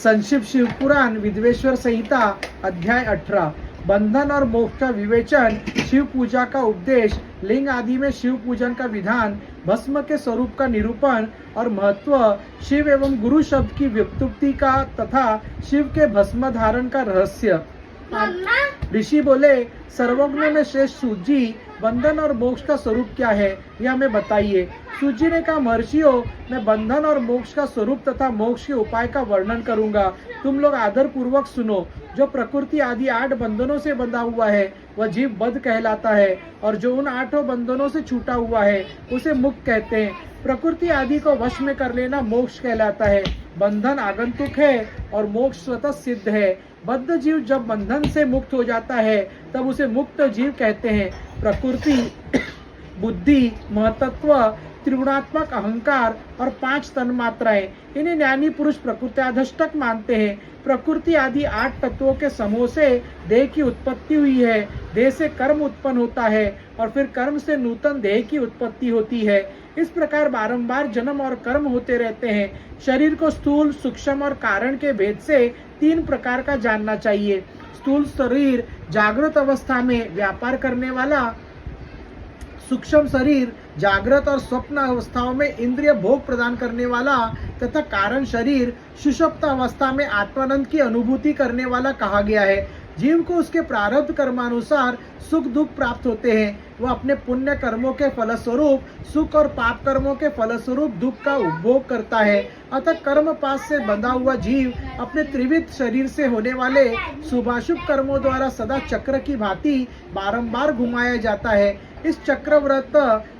संक्षिप्त शिव पुराण विद्वेश्वर संहिता अध्याय 18। बंधन और मोक्ष का विवेचन, शिव पूजा का उपदेश, लिंग आदि में शिव पूजन का विधान, भस्म के स्वरूप का निरूपण और महत्व, शिव एवं गुरु शब्द की व्युत्पत्ति का तथा शिव के भस्म धारण का रहस्य। ऋषि बोले, सर्वज्ञ में श्रेष्ठ सूजी, बंधन और मोक्ष का स्वरूप क्या है यह हमें बताइए। सूजी ने कहा, महर्षियों, मैं बंधन और मोक्ष का स्वरूप तथा मोक्ष के उपाय का वर्णन करूंगा। तुम लोग आदर पूर्वक सुनो। जो प्रकृति आदि 8 बंधनों से बंधा हुआ है वह जीव बद्ध कहलाता है, और जो उन 8 बंधनों से छूटा हुआ है उसे मुक्त कहते हैं। प्रकृति आदि को वश में कर लेना मोक्ष कहलाता है। बंधन आगंतुक है और मोक्ष स्वतः सिद्ध है। बद्ध जीव जब बंधन से मुक्त हो जाता है तब उसे मुक्त जीव कहते हैं। प्रकृति, बुद्धि, महतत्व, त्रिगुणात्मक अहंकार और 5 तन्मात्राएं, इन्हें ज्ञानी पुरुष प्रकृत्याधष्टक मानते हैं। प्रकृति आदि 8 तत्वों के समूह से देह की उत्पत्ति हुई है। देह से कर्म उत्पन्न होता है और फिर कर्म से नूतन देह की उत्पत्ति होती है। इस प्रकार बारंबार जन्म और कर्म होते रहते हैं। शरीर को स्थूल, सूक्ष्म और कारण के भेद से 3 प्रकार का जानना चाहिए। स्थूल शरीर जागृत अवस्था में व्यापार करने वाला, सूक्ष्म शरीर जागृत और स्वप्न अवस्थाओं में इंद्रिय भोग प्रदान करने वाला तथा कारण शरीर सुषुप्त अवस्था में आत्मानंद की अनुभूति करने वाला कहा गया है। जीव को उसके प्रारब्ध कर्मानुसार सुख दुख प्राप्त होते हैं। वह अपने पुण्य कर्मों के फलस्वरूप सुख और पाप कर्मों के फलस्वरूप दुख का उपभोग करता है। अतः कर्म पाश से बंधा हुआ जीव अपने त्रिविध शरीर से होने वाले शुभाशुभ कर्मों द्वारा सदा चक्र की भांति बारंबार घुमाया जाता है। इस चक्रव्रत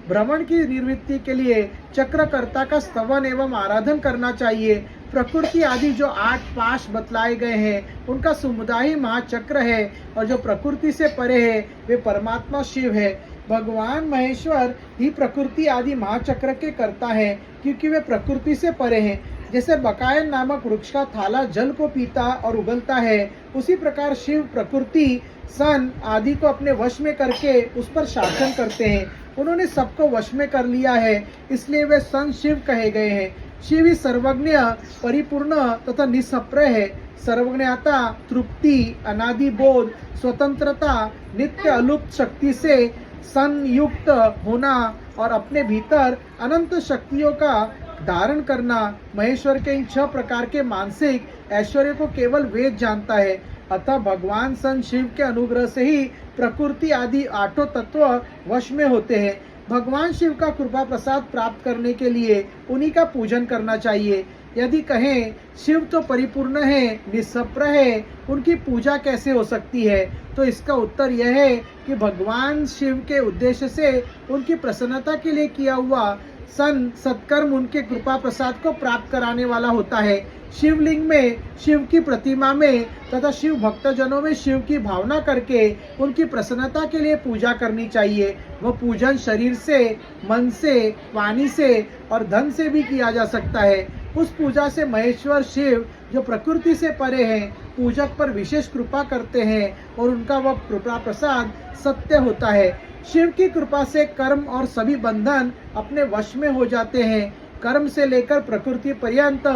भ्रमण की निवृत्ति के लिए चक्रकर्ता का स्तवन एवं आराधन करना चाहिए। प्रकृति आदि जो 8 पाश बतलाए गए हैं उनका समुदाय ही महाचक्र है, और जो प्रकृति से परे है वे परमात्मा शिव है। भगवान महेश्वर ही प्रकृति आदि महाचक्र के कर्ता है, क्योंकि वे प्रकृति से परे हैं। जैसे बकायन नामक वृक्ष का थाला जल को पीता और उगलता है, उसी प्रकार शिव प्रकृति सन आदि को अपने वश में करके उस पर शासन करते हैं। उन्होंने सबको वश में कर लिया है, इसलिए वे सन शिव कहे गए हैं। शिव ही सर्वज्ञ, परिपूर्ण तथा निष्प्रय है। सर्वज्ञता, तृप्ति, अनादि बोध, स्वतंत्रता, नित्य अलुप्त शक्ति से संयुक्त होना और अपने भीतर अनंत शक्तियों का धारण करना, महेश्वर के इन 6 प्रकार के मानसिक ऐश्वर्य को केवल वेद जानता है। अतः भगवान सन शिव के अनुग्रह से ही प्रकृति आदि 8 तत्व वश में होते हैं। भगवान शिव का कृपा प्रसाद प्राप्त करने के लिए उन्हीं का पूजन करना चाहिए। यदि कहें शिव तो परिपूर्ण है, निष्प्रय है, उनकी पूजा कैसे हो सकती है, तो इसका उत्तर यह है कि भगवान शिव के उद्देश्य से उनकी प्रसन्नता के लिए किया हुआ सत्कर्म उनके कृपा प्रसाद को प्राप्त कराने वाला होता है। शिवलिंग में, शिव की प्रतिमा में तथा शिव भक्तजनों में शिव की भावना करके उनकी प्रसन्नता के लिए पूजा करनी चाहिए। वह पूजन शरीर से, मन से, वाणी से और धन से भी किया जा सकता है। उस पूजा से महेश्वर शिव जो प्रकृति से परे हैं, पूजक पर विशेष कृपा करते हैं और उनका वह कृपा प्रसाद सत्य होता है। शिव की कृपा से कर्म और सभी बंधन अपने वश में हो जाते हैं। कर्म से लेकर प्रकृति पर्यंत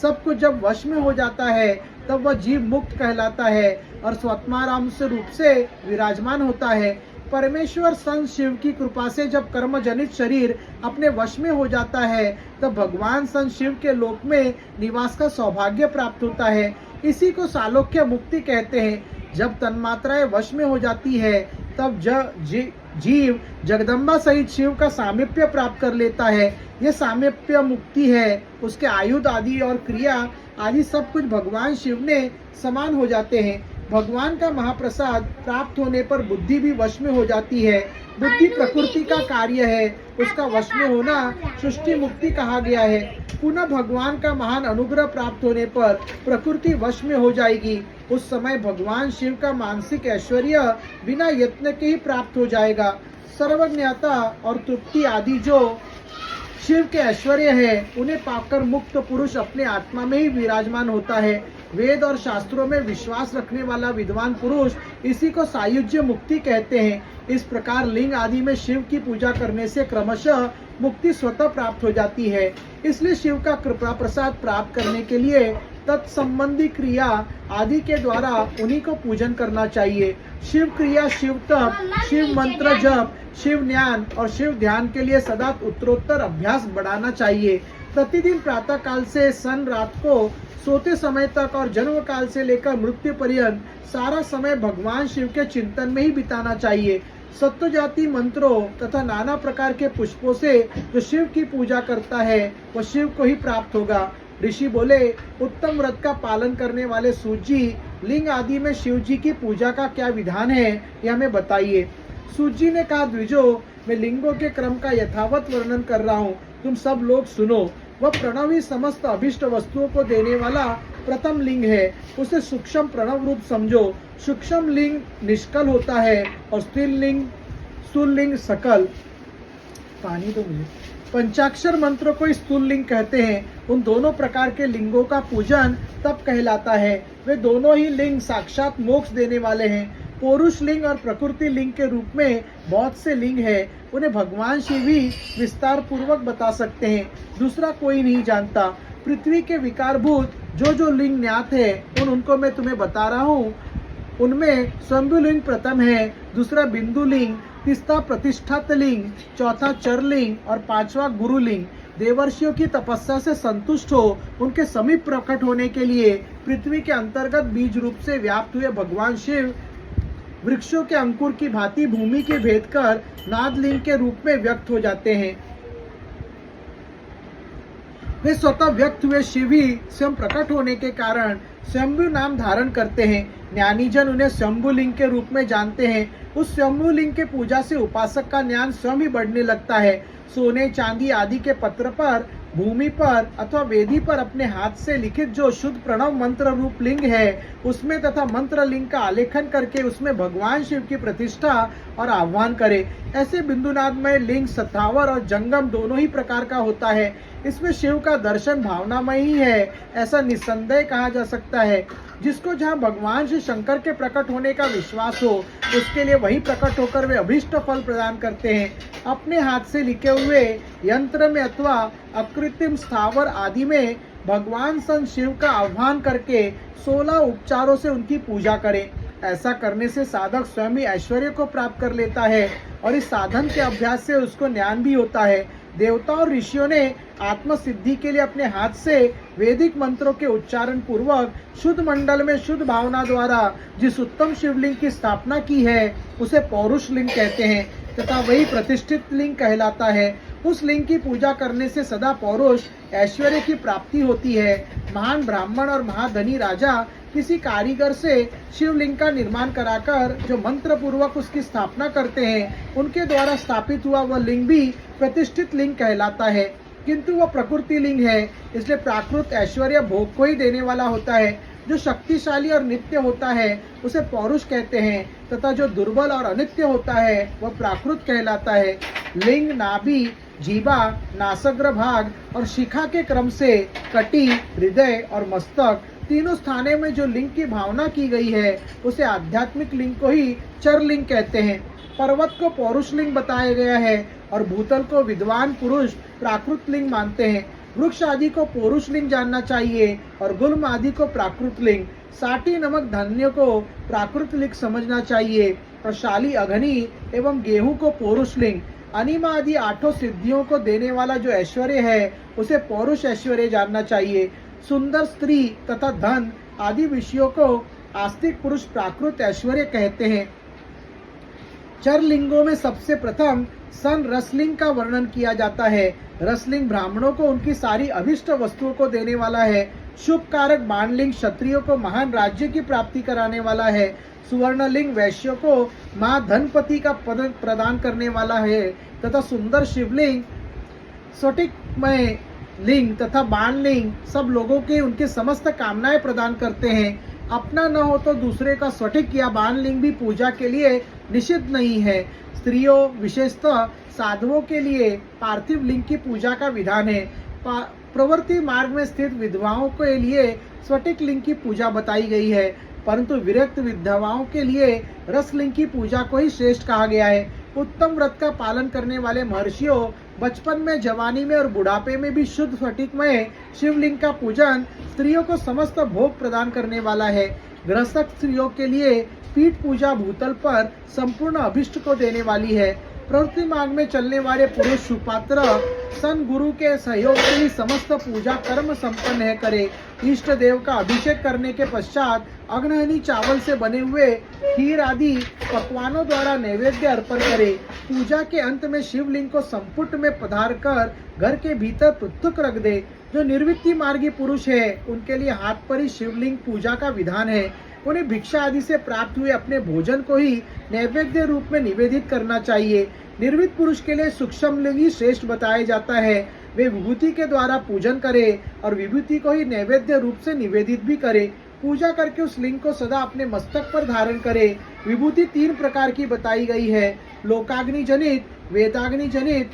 सब कुछ जब वश में हो जाता है तब वह जीव मुक्त कहलाता है और स्वात्माराम से रूप से विराजमान होता है। परमेश्वर संत शिव की कृपा से जब कर्म जनित शरीर अपने वश में हो जाता है तब भगवान संत शिव के लोक में निवास का सौभाग्य प्राप्त होता है। इसी को सालोक्य मुक्ति कहते हैं। जब तन्मात्राएं वश में हो जाती है तब जीव जगदम्बा सहित शिव का सामीप्य प्राप्त कर लेता है। यह सामीप्य मुक्ति है। उसके आयुध आदि और क्रिया आदि सब कुछ भगवान शिव ने समान हो जाते हैं। भगवान का महाप्रसाद प्राप्त होने पर बुद्धि भी वश में हो जाती है। बुद्धि प्रकृति का कार्य है, उसका वश में होना सृष्टि मुक्ति कहा गया है। पुनः भगवान का महान अनुग्रह प्राप्त होने पर प्रकृति वश में हो जाएगी। उस समय भगवान शिव का मानसिक ऐश्वर्य बिना यत्न के ही प्राप्त हो जाएगा। सर्वज्ञता और तृप्ति आदि जो शिव के ऐश्वर्य है, उन्हें पाकर मुक्त पुरुष अपने आत्मा में ही विराजमान होता है। वेद और शास्त्रों में विश्वास रखने वाला विद्वान पुरुष इसी को सायुज्य मुक्ति कहते हैं। इस प्रकार लिंग आदि में शिव की पूजा करने से क्रमशः मुक्ति स्वतः प्राप्त हो जाती है। इसलिए शिव का कृपा प्रसाद प्राप्त करने के लिए तत्संबंधी क्रिया आदि के द्वारा उन्हीं को पूजन करना चाहिए। शिव क्रिया, शिव तप, शिव मंत्र जप, शिव ज्ञान और शिव ध्यान के लिए सदा उत्तरोत्तर अभ्यास बढ़ाना चाहिए। प्रतिदिन प्रातः काल से सन रात को सोते समय तक और जन्म काल से लेकर मृत्यु पर्यंत सारा समय भगवान शिव के चिंतन में ही बिताना चाहिए। सत्व जाति मंत्रों तथा नाना प्रकार के पुष्पों से जो शिव की पूजा करता है वह शिव को ही प्राप्त होगा। ऋषि बोले, उत्तम व्रत का पालन करने वाले सूत जी, लिंग आदि में शिव जी की पूजा का क्या विधान है यह हमें बताइए। सूत जी ने कहा, द्विजो, मैं लिंगों के क्रम का यथावत वर्णन कर रहा हूँ, तुम सब लोग सुनो। वह प्रणव ही समस्त अभिष्ट वस्तुओं को देने वाला प्रथम लिंग है, उसे सूक्ष्म प्रणव रूप समझो। सूक्ष्म लिंग निष्कल होता है और स्थूल लिंग सकल। पानी तो मुझे। पंचाक्षर मंत्र को स्थूल लिंग कहते हैं। उन दोनों प्रकार के लिंगों का पूजन तप कहलाता है। वे दोनों ही लिंग साक्षात मोक्ष देने वाले हैं। पौरुष लिंग और प्रकृति लिंग के रूप में बहुत से लिंग है, उन्हें भगवान शिव ही विस्तार पूर्वक बता सकते हैं, दूसरा कोई नहीं जानता। पृथ्वी के विकारभूत जो लिंग ज्ञात है उनको मैं तुम्हें बता रहा हूँ। उनमें स्वयंभू लिंग प्रथम है, दूसरा बिंदु लिंग, तीसरा प्रतिष्ठात लिंग, चौथा चर लिंग और पांचवा गुरु लिंग। देवर्षियों की तपस्या से संतुष्ट हो उनके समीप प्रकट होने के लिए पृथ्वी के अंतर्गत बीज रूप से व्याप्त हुए भगवान शिव वृक्षों के अंकुर की भांति भूमि के भेद कर नादलिंग के रूप में व्यक्त हो जाते हैं। वे स्वतः व्यक्त हुए शिव ही स्वयं प्रकट होने के कारण स्वयंभू नाम धारण करते हैं। ज्ञानीजन उन्हें स्वयंभू लिंग के रूप में जानते हैं। उस स्वयंभू लिंग के पूजा से उपासक का ज्ञान स्वयं ही बढ़ने लगता है। सोने चांदी आदि के पत्र पर, भूमि पर अथवा वेदी पर अपने हाथ से लिखित जो शुद्ध प्रणव मंत्र रूप लिंग है उसमें तथा मंत्र लिंग का आलेखन करके उसमें भगवान शिव की प्रतिष्ठा और आह्वान करे। ऐसे बिंदुनादमय लिंग सत्तावर और जंगम दोनों ही प्रकार का होता है। इसमें शिव का दर्शन भावनामय ही है, ऐसा निस्संदेह कहा जा सकता है। जिसको जहाँ भगवान श्री शंकर के प्रकट होने का विश्वास हो उसके लिए वही प्रकट होकर वे अभीष्ट फल प्रदान करते हैं। अपने हाथ से लिखे हुए यंत्र में अथवा अकृत्रिम स्थावर आदि में भगवान सन शिव का आह्वान करके 16 उपचारों से उनकी पूजा करें। ऐसा करने से साधक स्वयं ही ऐश्वर्य को प्राप्त कर लेता है और इस साधन के अभ्यास से उसको ज्ञान भी होता है। देवता और ऋषियों ने आत्म सिद्धि के लिए अपने हाथ से वैदिक मंत्रों के उच्चारण पूर्वक शुद्ध मंडल में शुद्ध भावना द्वारा जिस उत्तम शिवलिंग की स्थापना की है उसे पौरुष लिंग कहते हैं तथा वही प्रतिष्ठित लिंग कहलाता है। उस लिंग की पूजा करने से सदा पौरुष ऐश्वर्य की प्राप्ति होती है। महान ब्राह्मण और महाधनी राजा किसी कारीगर से शिवलिंग का निर्माण कराकर जो मंत्र पूर्वक उसकी स्थापना करते हैं उनके द्वारा स्थापित हुआ वह लिंग भी प्रतिष्ठित लिंग कहलाता है, किंतु वह प्रकृति लिंग है, इसलिए प्राकृत ऐश्वर्य भोग को ही देने वाला होता है। जो शक्तिशाली और नित्य होता है उसे पौरुष कहते हैं तथा जो दुर्बल और अनित्य होता है वह प्राकृत कहलाता है। लिंग नाभि, जीवा, नासाग्र भाग और शिखा के क्रम से कटी, हृदय और मस्तक तीनों स्थानों में जो लिंग की भावना की गई है उसे आध्यात्मिक लिंग को ही चर लिंग कहते हैं। पर्वत को पौरुष लिंग बताया गया है और भूतल को विद्वान पुरुष प्राकृत लिंग मानते हैं। वृक्ष आदि को पौरुष लिंग जानना चाहिए और गुल्म आदि को प्राकृत लिंग, साठी नमक धान्य को प्राकृत लिंग समझना चाहिए और शाली अग्नि एवं गेहूं को पौरुष लिंग। अनिमा आदि 8 सिद्धियों को देने वाला जो ऐश्वर्य है उसे पौरुष ऐश्वर्य जानना चाहिए। सुंदर स्त्री तथा धन आदि विषयों को आस्तिक पुरुष प्राकृत ऐश्वर्य कहते हैं। चर लिंगों में सबसे प्रथम सन रसलिंग का वर्णन किया जाता है। रसलिंग ब्राह्मणों को उनकी सारी अभिष्ट वस्तुओं को देने वाला है। शुभ कारक बाणलिंग क्षत्रियों को महान राज्य की प्राप्ति कराने वाला है। सुवर्णलिंग वैश्यों को महाधनपति का पद प्रदान करने वाला है तथा सुंदर शिवलिंग स्फटिकमय लिंग तथा बाणलिंग सब लोगों के उनके समस्त कामनाएं प्रदान करते हैं। अपना न हो तो दूसरे का स्फटिक या बाणलिंग भी पूजा के लिए निषिद्ध नहीं है। स्त्रियों विशेषतः साधुओं के लिए पार्थिव लिंग की पूजा का विधान है। प्रवृत्ति मार्ग में स्थित विधवाओं के लिए स्फटिक लिंग की पूजा बताई गई है, परंतु विरक्त विधवाओं के लिए रसलिंग की पूजा को ही श्रेष्ठ कहा गया है। उत्तम व्रत का पालन करने वाले महर्षियों बचपन में, जवानी में और बुढ़ापे में भी शुद्ध स्फटिकमय शिवलिंग का पूजन स्त्रियों को समस्त भोग प्रदान करने वाला है। गृहस्थ स्त्रियों के लिए पीठ पूजा भूतल पर संपूर्ण अभिष्ट को देने वाली है। प्रवृत्ति मार्ग में चलने वाले पुरुष सुपात्र सन गुरु के सहयोग से ही समस्त पूजा कर्म संपन्न है करे। इष्ट देव का अभिषेक करने के पश्चात अग्नहनी चावल से बने हुए खीर आदि पकवानों द्वारा नैवेद्य अर्पण करे। पूजा के अंत में शिवलिंग को संपुट में पधार कर घर के भीतर पृथक रख दे। जो निर्वृत्ति मार्गी पुरुष है उनके लिए हाथ पर ही शिवलिंग पूजा का विधान है। उन्हें भिक्षा आदि से प्राप्त हुए अपने भोजन को ही नैवेद्य रूप में निवेदित करना चाहिए। निर्वित पुरुष के लिए सूक्ष्म लिंग ही श्रेष्ठ बताया जाता है। वे विभूति के द्वारा पूजन करे और विभूति को ही नैवेद्य रूप से निवेदित भी करे। पूजा करके उस लिंग को सदा अपने मस्तक पर धारण करे। विभूति 3 प्रकार की बताई गई है, लोकाग्नि जनित, वेदाग्नि जनित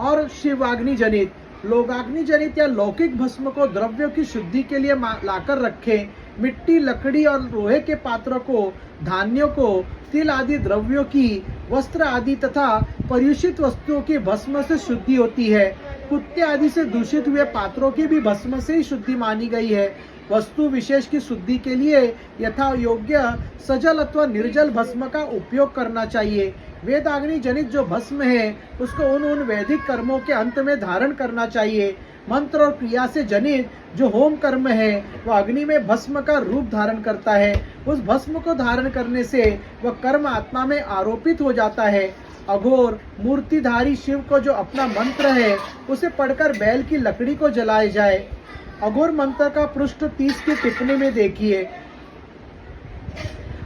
और शिवाग्नि जनित। लोकाग्नि जनित या लौकिक भस्म को द्रव्यों की शुद्धि के लिए लाकर रखें। मिट्टी, लकड़ी और लोहे के पात्रों को, धान्यों को, तिल आदि द्रव्यों की, वस्त्र आदि तथा पर्युषित वस्तुओं की भस्म से शुद्धि होती है। कुत्ते आदि से दूषित हुए पात्रों की भी भस्म से ही शुद्धि मानी गई है। वस्तु विशेष की शुद्धि के लिए यथा योग्य सजल अथवा निर्जल भस्म का उपयोग करना चाहिए। वेदाग्नि जनित जो भस्म है उसको उन वैदिक कर्मों के अंत में धारण करना चाहिए। मंत्र और क्रिया से जनित जो होम कर्म है वह अग्नि में भस्म का रूप धारण करता है। उस भस्म को धारण करने से वह कर्म आत्मा में आरोपित हो जाता है। अघोर मूर्तिधारी शिव को जो अपना मंत्र है उसे पढ़कर बैल की लकड़ी को जलाए जाए। अघोर मंत्र का पृष्ठ 30 की टिप्पणी में देखिए।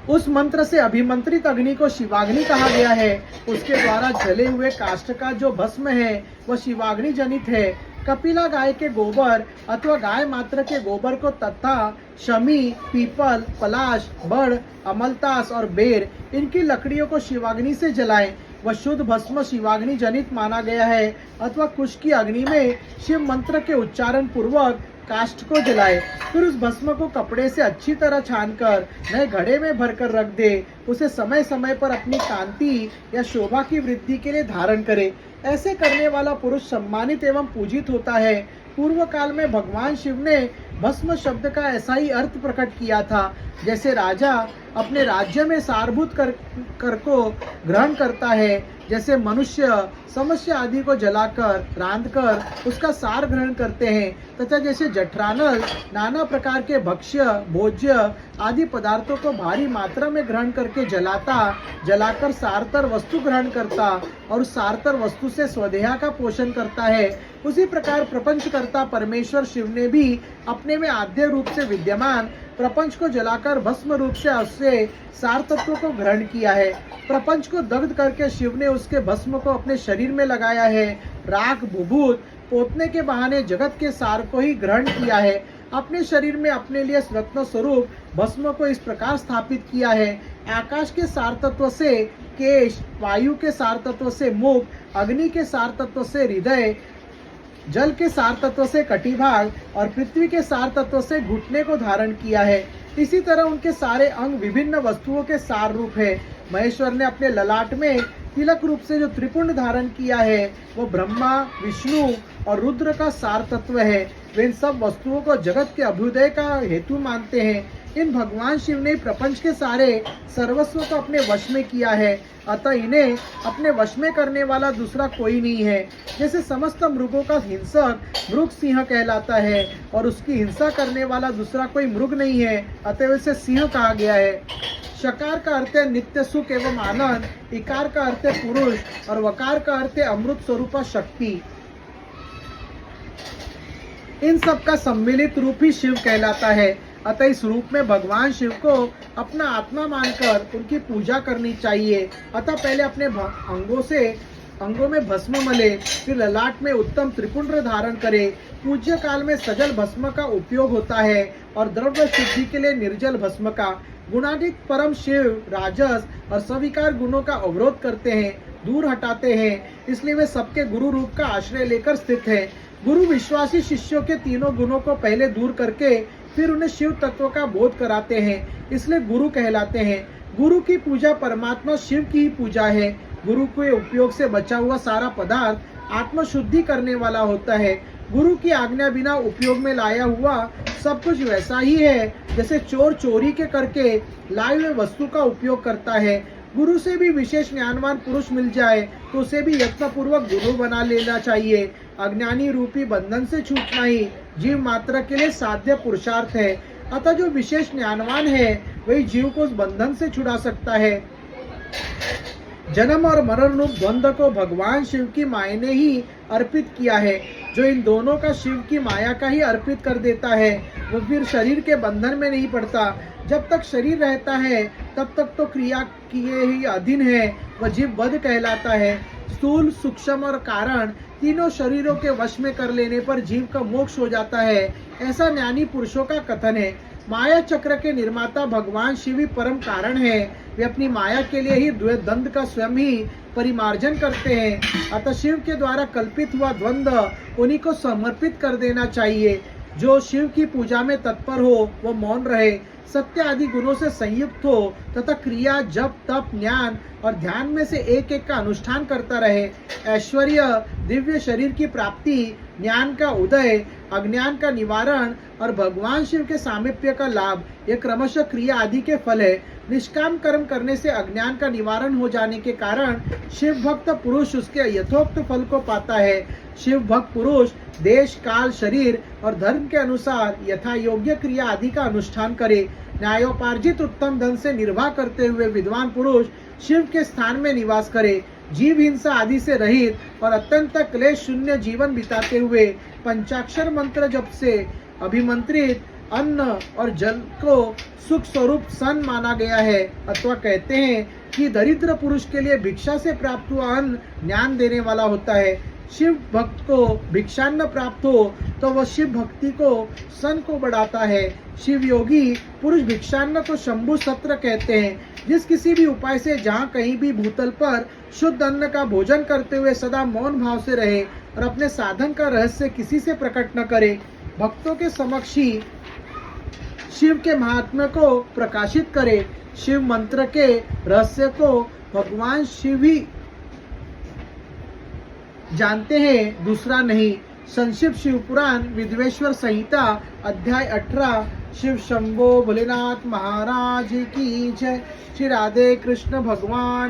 उस मंत्र से अभिमंत्रित अग्नि को शिवाग्नि कहा गया है। उसके द्वारा जले हुए काष्ठ का जो भस्म है वह शिवाग्नि जनित है। कपिला गाय के गोबर अथवा गाय मात्र के गोबर को तथा शमी, पीपल, पलाश, बड़, अमलतास और बेर इनकी लकड़ियों को शिवाग्नि से जलाएं। वह शुद्ध भस्म शिवाग्नि जनित माना गया है। अथवा कुश की अग्नि में शिव मंत्र के उच्चारण पूर्वक काष्ठ को जलाए। फिर उस भस्म को कपड़े से अच्छी तरह छानकर नए घड़े में भरकर रख दे। उसे समय समय पर अपनी कांति या शोभा की वृद्धि के लिए धारण करे। ऐसे करने वाला पुरुष सम्मानित एवं पूजित होता है। पूर्व काल में भगवान शिव ने भस्म शब्द का ऐसा ही अर्थ प्रकट किया था। जैसे राजा अपने राज्य में सारभूत कर को ग्रहण करता है, जैसे मनुष्य समस्या आदि को जलाकर रांधकर उसका सार ग्रहण करते हैं, तथा जैसे जठरानल नाना प्रकार के भक्ष्य, भोज्य आदि पदार्थों को भारी मात्रा में ग्रहण करके जलाकर सारतर वस्तु ग्रहण करता और उस सारतर वस्तु से स्वदेहा का पोषण करता है, उसी प्रकार प्रपंचकर्ता परमेश्वर शिव ने भी अपने में आद्य रूप से विद्यमान प्रपंच को जलाकर भस्म रूप से उससे सार तत्व को ग्रहण किया है। प्रपंच को दग्ध करके शिव ने उसके भस्म को अपने शरीर में लगाया है। राख भूभूत पोतने के बहाने जगत के सार को ही ग्रहण किया है। अपने शरीर में अपने लिए रत्न स्वरूप भस्म को इस प्रकार स्थापित किया है। आकाश के सार तत्व से केश, वायु के सार तत्व से मुख, अग्नि के सार तत्व से हृदय, जल के सार तत्व से कटिभाग और पृथ्वी के सार तत्व से घुटने को धारण किया है। इसी तरह उनके सारे अंग विभिन्न वस्तुओं के सार रूप है। महेश्वर ने अपने ललाट में तिलक रूप से जो त्रिपुंड धारण किया है वो ब्रह्मा, विष्णु और रुद्र का सार तत्व है। वे इन सब वस्तुओं को जगत के अभ्युदय का हेतु मानते हैं। इन भगवान शिव ने प्रपंच के सारे सर्वस्व को अपने वश में किया है, अतः इन्हें अपने वश में करने वाला दूसरा कोई नहीं है। जैसे समस्त मृगों का हिंसक मृग सिंह कहलाता है और उसकी हिंसा करने वाला दूसरा कोई मृग नहीं है, अतः इसे सिंह कहा गया है। शकार का अर्थ है नित्य सुख एवं आनंद, इकार का अर्थ है पुरुष और वकार का अर्थ है अमृत स्वरूपा शक्ति। इन सब का सम्मिलित रूप ही शिव कहलाता है। अतः इस रूप में भगवान शिव को अपना आत्मा मानकर उनकी पूजा करनी चाहिए। अतः पहले अपने अंगों में भस्म मले, फिर ललाट में उत्तम त्रिपुंड धारण करे। पूज्य काल में सजल भस्म का उपयोग होता है और द्रव्य शुद्धि के लिए निर्जल भस्म का। गुणातीत परम शिव राजस और सविकार गुणों का अवरोध करते हैं, दूर हटाते हैं, इसलिए वे सबके गुरु रूप का आश्रय लेकर स्थित हैं। गुरु विश्वासी शिष्यों के तीनों गुणों को पहले दूर करके फिर उन्हें शिव तत्व का बोध कराते हैं, इसलिए गुरु कहलाते हैं। गुरु की पूजा परमात्मा शिव की ही पूजा है। गुरु के उपयोग से बचा हुआ सारा पदार्थ आत्मशुद्धि करने वाला होता है। गुरु की आज्ञा बिना उपयोग में लाया हुआ सब कुछ वैसा ही है जैसे चोर चोरी के करके लाए हुए वस्तु का उपयोग करता है। गुरु से भी विशेष ज्ञानवान पुरुष मिल जाए तो उसे भी यत्नपूर्वक गुरु बना लेना चाहिए। अज्ञानी रूपी बंधन से छूटना ही जीव मात्र के लिए साध्य पुरुषार्थ है। अतः जो विशेष ज्ञानवान है वही जीव को उस बंधन से छुड़ा सकता है। जन्म और मरण रूप द्वंद्व को भगवान शिव की माया ने ही अर्पित किया है। जो इन दोनों का शिव की माया का ही अर्पित कर देता है वो फिर शरीर के बंधन में नहीं पड़ता। जब तक शरीर रहता है तब तक तो क्रिया किए ही अधीन है, वह जीव बद्ध कहलाता है। स्थूल, सूक्ष्म और कारण तीनों शरीरों के वश में कर लेने पर जीव का मोक्ष हो जाता है, ऐसा ज्ञानी पुरुषों का कथन है। माया चक्र के निर्माता भगवान शिव ही परम कारण है। वे अपनी माया के लिए ही द्वंद्व का स्वयं ही परिमार्जन करते हैं। अतः शिव के द्वारा कल्पित हुआ द्वंद्व उन्हीं को समर्पित कर देना चाहिए। जो शिव की पूजा में तत्पर हो वह मौन रहे, सत्य आदि गुणों से संयुक्त हो तथा क्रिया, जप, तप, ज्ञान और ध्यान में से एक एक का अनुष्ठान करता रहे। ऐश्वर्य, दिव्य शरीर की प्राप्ति, ज्ञान का उदय, अज्ञान का निवारण और भगवान शिव के सामीप्य का लाभ ये क्रमशः क्रिया आदि के फल है। निष्काम कर्म करने से अज्ञान का निवारण हो जाने के कारण शिव भक्त पुरुष उसके यथोक्त फल को पाता है। शिव भक्त पुरुष देश, काल, शरीर और धर्म के अनुसार यथा योग्य क्रिया आदि का अनुष्ठान करे। न्यायोपार्जित उत्तम धन से निर्वाह करते हुए विद्वान पुरुष शिव के स्थान में निवास करे। जीव हिंसा आदि से रहित और अत्यंत क्लेश शून्य जीवन बिताते हुए पंचाक्षर मंत्र जप से अभिमंत्रित अन्न और जल को सुख स्वरूप सन माना गया है। अथवा कहते हैं कि दरिद्र पुरुष के लिए भिक्षा से प्राप्त हुआ अन्न ज्ञान देने वाला होता है। शिव भक्त को भिक्षान्न प्राप्त हो तो वह शिव भक्ति को सन को बढ़ाता है। शिव योगी पुरुष भिक्षान्न को शंभु सत्र कहते हैं। जिस किसी भी उपाय से जहाँ कहीं भी भूतल पर शुद्ध अन्न का भोजन करते हुए सदा मौन भाव से रहे और अपने साधन का रहस्य किसी से प्रकट न करे, भक्तों के समक्ष ही शिव के महात्म्य को प्रकाशित करे। शिव मंत्र के रहस्य को भगवान शिव ही जानते हैं, दूसरा नहीं। संक्षिप्त शिव पुराण विद्वेश्वर संहिता अध्याय 18। शिव शंभो भोलेनाथ महाराज की जय। श्री राधे कृष्ण भगवान।